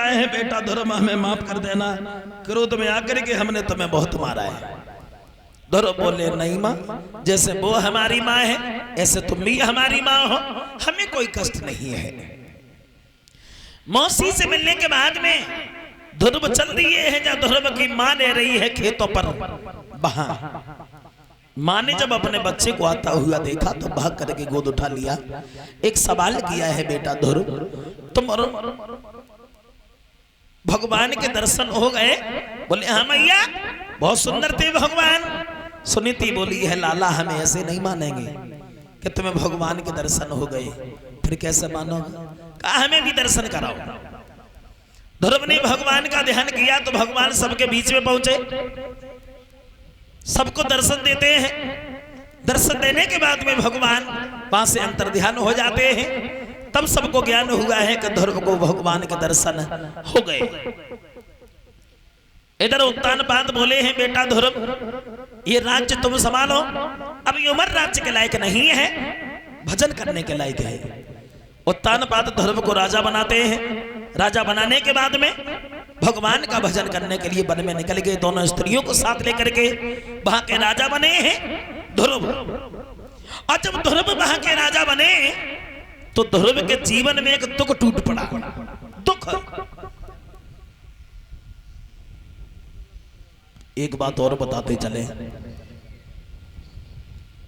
है बेटा ध्रुव हमें माफ कर देना, क्रोध में आकर के हमने तुम्हें बहुत मारा है। ध्रुव बोले नहीं माँ, जैसे वो हमारी माँ है ऐसे तुम भी हमारी माँ हो, हमें कोई कष्ट नहीं है। मौसी से मिलने के बाद में ध्रुव चल रही है जहाँ ध्रुव की माँ ले रही है खेतों पर बहा। माँ ने जब अपने बच्चे को आता हुआ देखा तो भाग करके गोद उठा लिया। एक सवाल किया है बेटा ध्रुव, तुम भगवान के दर्शन हो गए? बोले हाँ मैया, बहुत सुंदर थे भगवान। सुनीति बोली है लाला हमें ऐसे नहीं मानेंगे कि तुम्हें भगवान के दर्शन हो गए, फिर कैसे मानोगे? कहा हमें भी दर्शन कराओ। ध्रुव ने भगवान का ध्यान किया तो भगवान सबके बीच में पहुंचे, सबको दर्शन देते हैं। दर्शन देने के बाद में भगवान वहां से अंतर ध्यान हो जाते हैं। तब सबको ज्ञान हुआ है कि ध्रुव को भगवान के दर्शन हो गए। इधर उत्तानपाद बोले हैं बेटा ध्रुव ये राज्य तुम संभालो, अब ये उम्र राज्य के लायक नहीं है, भजन करने के लायक है। उत्तानपाद ध्रुव को राजा बनाते हैं। राजा बनाने के बाद में भगवान का भजन करने के लिए वन में निकल गए, दोनों स्त्रियों को साथ लेकर के वहां के राजा बने हैं ध्रुव। और जब ध्रुव वहां के राजा बने तो ध्रुव के जीवन में एक दुख टूट पड़ा। दुख, एक बात और बताते चले,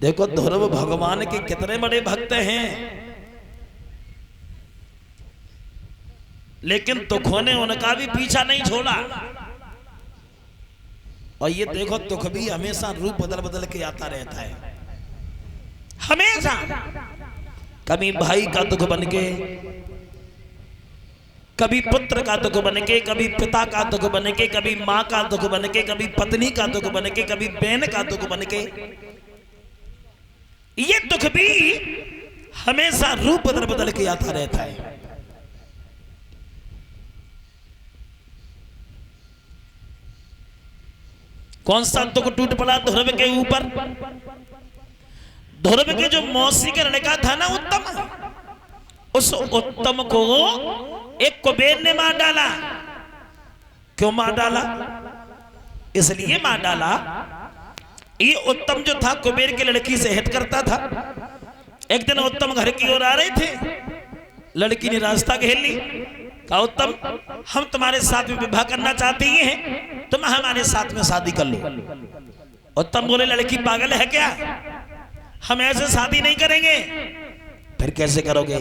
देखो ध्रुव भगवान के कितने बड़े भक्त हैं, लेकिन दुखों ने उनका भी पीछा नहीं छोड़ा। और ये देखो दुख भी हमेशा रूप बदल बदल के आता रहता है, हमेशा। कभी भाई का दुख बनके, कभी पुत्र का दुख बनके, कभी पिता का दुख बनके, कभी माँ का दुख बनके, कभी पत्नी का दुख बनके, कभी बहन का दुख बनके। ये दुख भी हमेशा रूप बदल बदल के आता रहता है। कौन सा दुख टूट पड़ा ध्रुव के ऊपर? ध्रुव के जो मौसी के लड़का था ना उत्तम, उस उत्तम को एक कुबेर ने मार डाला। क्यों मार डाला? इसलिए मार डाला, ये उत्तम जो था कुबेर की लड़की से हित करता था। एक दिन उत्तम घर की ओर आ रहे थे, लड़की ने रास्ता घेर ली। कहा उत्तम हम तुम्हारे साथ में विवाह करना चाहते हैं, तुम हमारे साथ में शादी कर लो। उत्तम बोले लड़की पागल है क्या, हम ऐसे शादी नहीं करेंगे। फिर कैसे करोगे?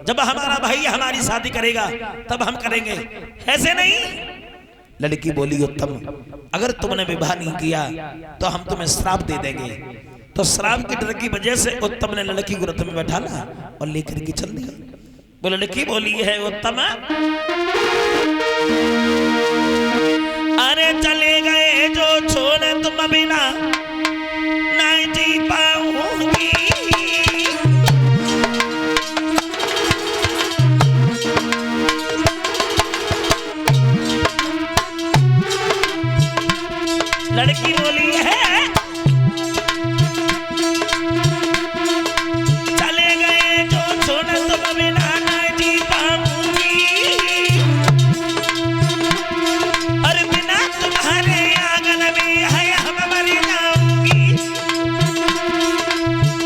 जब हमारा भाई हमारी शादी करेगा तब हम करेंगे, ऐसे नहीं। लड़की बोली उत्तम अगर तुमने विवाह नहीं किया तो हम तुम्हें श्राप दे देंगे। तो श्राप के डर की वजह से उत्तम ने लड़की को रथ में बैठाला और लेकर के चल दिया। वो लड़की बोली है उत्तम अरे चले गए जो छोड़े तुम बिना नहीं जी पाऊंगी। लड़की बोली है चले गए जो छोड़े तुम बिना नहीं जी पाऊंगी, और बिना तुम्हारे आंगन में है हम मर जाऊंगी।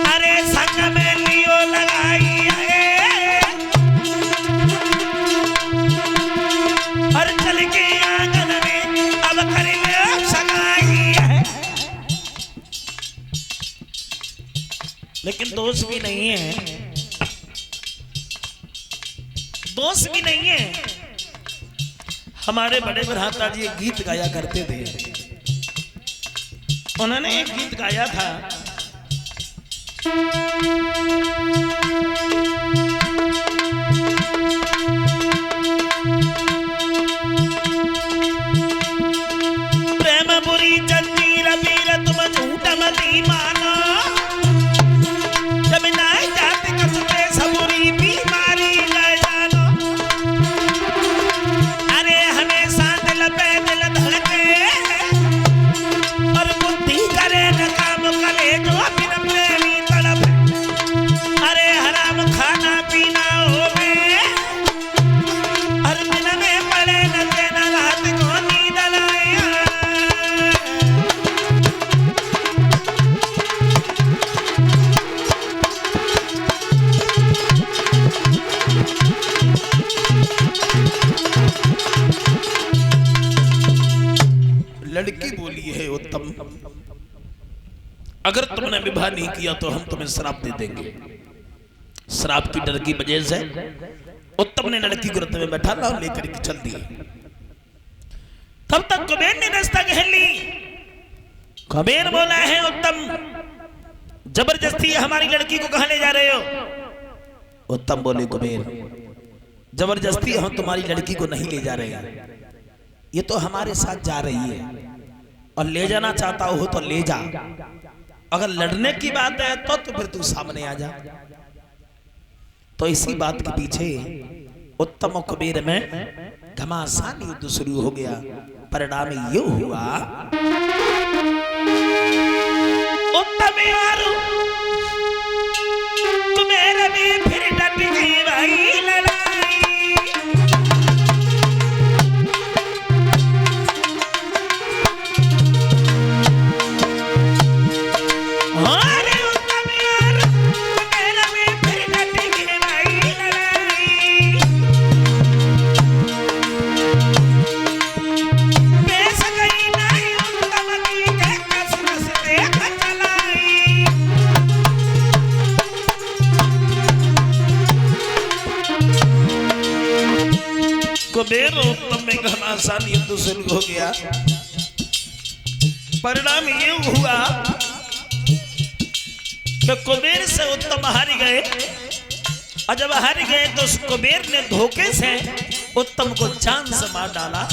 अरे संग में लियो लगाई है और चल के आंगन में अब कर ले सगाई है। लेकिन दोष भी नहीं है, दोष भी नहीं है। हमारे बड़े भ्राता जी एक गीत गाया करते थे, उन्होंने एक गीत गाया था प्रेम बुरी जंजीर पीर तुम झूठ मती मानो, जब नाई जाति कसते सबुरी बीमारी ले जानो। अरे हमेशा दिल पे दिल धड़के और बुद्धि करे न काम करे जो बिन प्रेमी तड़प। अरे हराम खा लड़की बोली है उत्तम, अगर तुमने विवाह नहीं किया तो हम तुम्हें श्राप दे देंगे। श्राप की डर की वजह से उत्तम ने लड़की को रथ में बैठा ला और लेकर के चल दी। तब तक कुबेर ने रास्ता घेर ली। कुबेर बोला है उत्तम, जबरदस्ती हमारी लड़की को कहां ले जा रहे हो? उत्तम बोले कुबेर, जबरदस्ती हम तुम्हारी लड़की को नहीं ले जा रहे, ये तो हमारे साथ जा रही है और ले जाना चाहता हो तो ले जा, अगर लड़ने की बात है तो फिर तू सामने आ जा। तो इसी बात के पीछे उत्तम और कुबेर में घमासान युद्ध शुरू हो गया। परिणाम ये हुआ, उत्तम और कुबेर में फिर डट गई भाई लड़ाई। कुबेर और उत्तम में घमासान युद्ध शुरू हो गया। परिणाम ये हुआ कि कुबेर से उत्तम हार गए, और जब हार गए तो कुबेर ने धोखे से उत्तम को जान से मार डाला।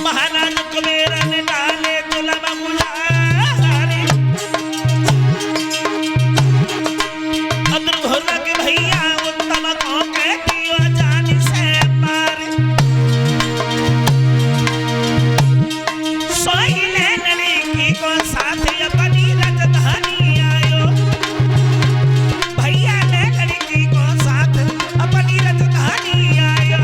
महाराज कुबेर ने डाले दुलम गुजारे, अद्रुभुवन के भैया उत्तम को कहती जान से मारे। सोहिले लड़की को साथ अपनी राजधानी आयो, भैया ने लड़की को साथ अपनी राजधानी आयो।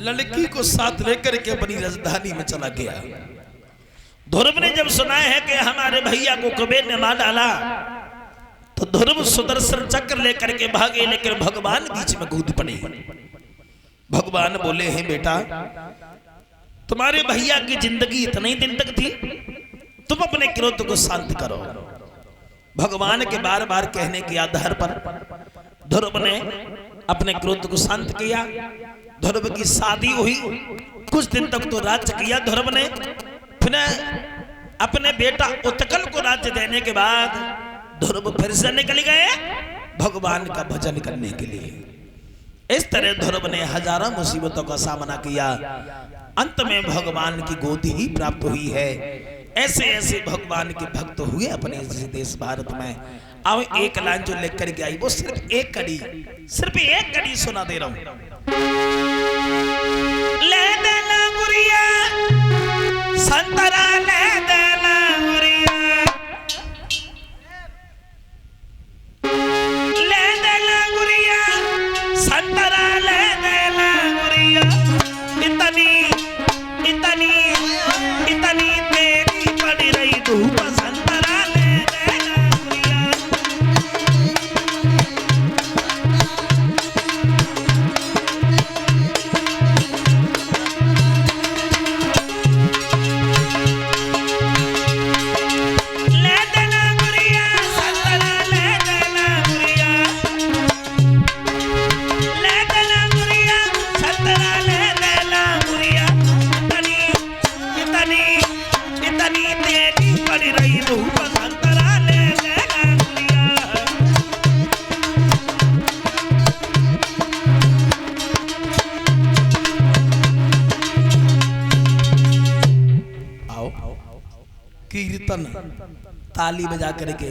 लड़की को साथ लेकर के अपनी राजधानी में चला गया। ध्रुव ने जब सुना है कि हमारे भैया को कुबेर ने मार डाला, तो ध्रुव सुदर्शन चक्र लेकर के भागे, लेकर भगवान बीच में कूद पड़े। भगवान बोले हैं, बेटा तुम्हारे भैया की जिंदगी इतने ही दिन तक थी, तुम अपने क्रोध को शांत करो। भगवान के बार बार कहने के आधार पर ध्रुव ने अपने क्रोध को शांत किया। ध्रुव की शादी हुई, कुछ दिन तक तो राज्य किया ध्रुव ने। फिर अपने बेटा उत्कल को राज्य देने के बाद ध्रुव फिर से निकल गए भगवान का भजन करने के लिए। इस तरह ध्रुव ने हजारों मुसीबतों का सामना किया, अंत में भगवान की गोदी ही प्राप्त हुई है। ऐसे ऐसे भगवान के भक्त हुए अपने देश भारत में। अब एक लाइन जो लिख करके आई, वो सिर्फ एक कड़ी सुना दे रहा हूं। ले देना गुरिया संतरा, ले देना गुरिया, ले देना गुरिया संतरा, ले देना गुरिया। इतनी इतनी इतनी तेरी पड़ रही धूप, संतरा ले देना गुरिया। कीर्तन ताली बजा करके